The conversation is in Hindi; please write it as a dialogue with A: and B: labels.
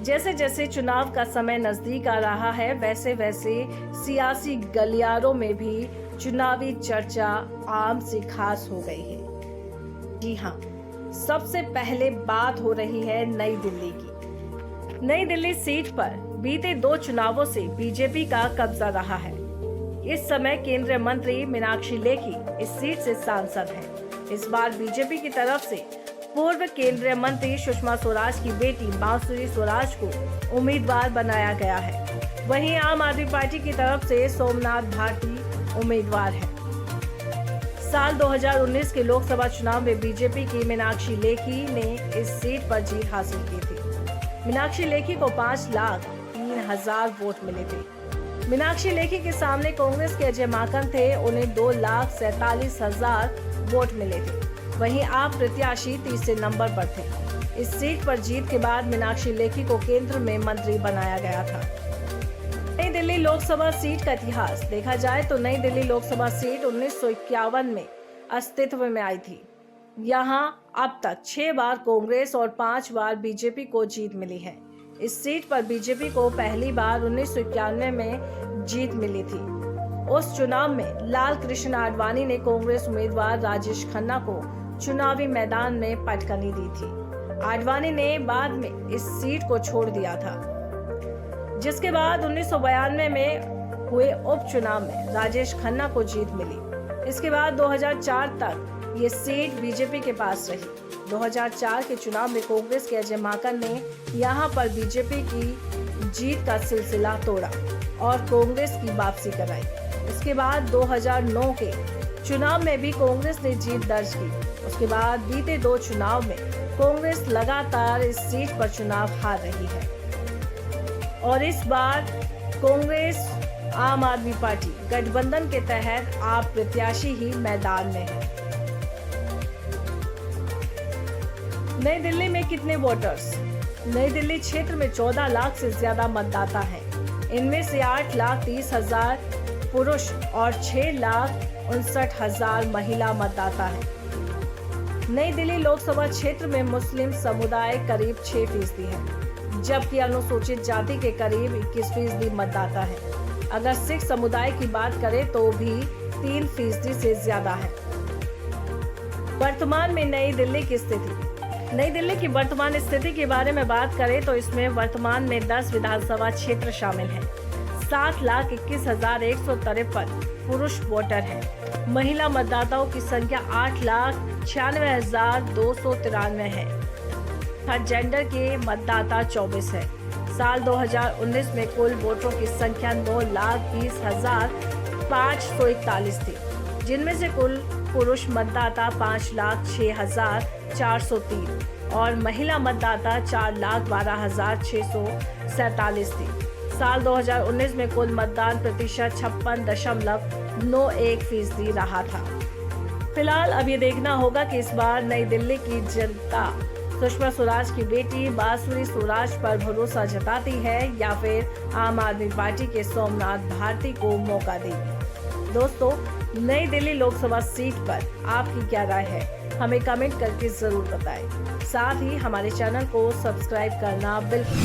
A: जैसे जैसे चुनाव का समय नजदीक आ रहा है, वैसे वैसे सियासी गलियारों में भी चुनावी चर्चा आम सी खास हो गई है। जी हाँ, सबसे पहले बात हो रही है नई दिल्ली की। नई दिल्ली सीट पर बीते 2 चुनावों से बीजेपी का कब्जा रहा है। इस समय केंद्रीय मंत्री मीनाक्षी लेखी इस सीट से सांसद हैं। इस बार बीजेपी की तरफ से पूर्व केंद्रीय मंत्री सुषमा स्वराज की बेटी बांसुरी स्वराज को उम्मीदवार बनाया गया है। वहीं आम आदमी पार्टी की तरफ से सोमनाथ भारती उम्मीदवार है। साल 2019 के लोकसभा चुनाव में बीजेपी की मीनाक्षी लेखी ने इस सीट पर जीत हासिल की थी। मीनाक्षी लेखी को 5,03,000 वोट मिले थे। मीनाक्षी लेखी के सामने कांग्रेस के अजय माकन थे, उन्हें 2,47,000 वोट मिले थे। वहीं आप प्रत्याशी तीसरे नंबर पर थे। इस सीट पर जीत के बाद मीनाक्षी लेखी को केंद्र में मंत्री बनाया गया था। नई दिल्ली लोकसभा सीट का इतिहास देखा जाए तो नई दिल्ली लोकसभा सीट 1951 में अस्तित्व में आई थी। यहां अब तक 6 बार कांग्रेस और 5 बार बीजेपी को जीत मिली है। इस सीट पर बीजेपी को पहली बार 1991 में जीत मिली थी। उस चुनाव में लाल कृष्ण आडवाणी ने कांग्रेस उम्मीदवार राजेश खन्ना को चुनावी मैदान में पटकनी दी थी। आडवाणी ने बाद में इस सीट को छोड़ दिया था, जिसके बाद 1992 में हुए उपचुनाव में राजेश खन्ना को जीत मिली। इसके बाद 2004 तक ये सीट बीजेपी के पास रही। 2004 के चुनाव में कांग्रेस के अजय माकन ने यहां पर बीजेपी की जीत का सिलसिला तोड़ा और कांग्रेस की वापसी कराई। इसके बाद 2009 के चुनाव में भी कांग्रेस ने जीत दर्ज की। उसके बाद बीते 2 चुनाव में कांग्रेस लगातार इस सीट पर चुनाव हार रही है और इस बार कांग्रेस आम आदमी पार्टी गठबंधन के तहत आप प्रत्याशी ही मैदान में है। नई दिल्ली में कितने वोटर्स? नई दिल्ली क्षेत्र में 14 लाख से ज्यादा मतदाता हैं। इनमें से 8,30,000 पुरुष और 6,59,000 महिला मतदाता हैं। नई दिल्ली लोकसभा क्षेत्र में मुस्लिम समुदाय करीब 6% है, जबकि अनुसूचित जाति के करीब 21% मतदाता है। अगर सिख समुदाय की बात करें तो भी 3% से ज्यादा है। वर्तमान में नई दिल्ली की स्थिति। नई दिल्ली की वर्तमान स्थिति के बारे में बात करें तो इसमें वर्तमान में 10 विधानसभा क्षेत्र शामिल हैं। 7,21,153 पुरुष वोटर हैं। महिला मतदाताओं की संख्या 8,96,293 है। हर जेंडर के मतदाता 24 है। साल 2019 में कुल वोटरों की संख्या 9,20,541 थी, जिनमें से कुल पुरुष मतदाता 5,06,403 और महिला मतदाता 4,12,647 थी। साल 2019 में कुल मतदान प्रतिशत 56.91% रहा था। फिलहाल अब ये देखना होगा कि इस बार नई दिल्ली की जनता सुषमा स्वराज की बेटी बांसुरी स्वराज पर भरोसा जताती है या फिर आम आदमी पार्टी के सोमनाथ भारती को मौका देगी। दोस्तों, नई दिल्ली लोकसभा सीट पर आपकी क्या राय है, हमें कमेंट करके जरूर बताएं। साथ ही हमारे चैनल को सब्सक्राइब करना बिल्कुल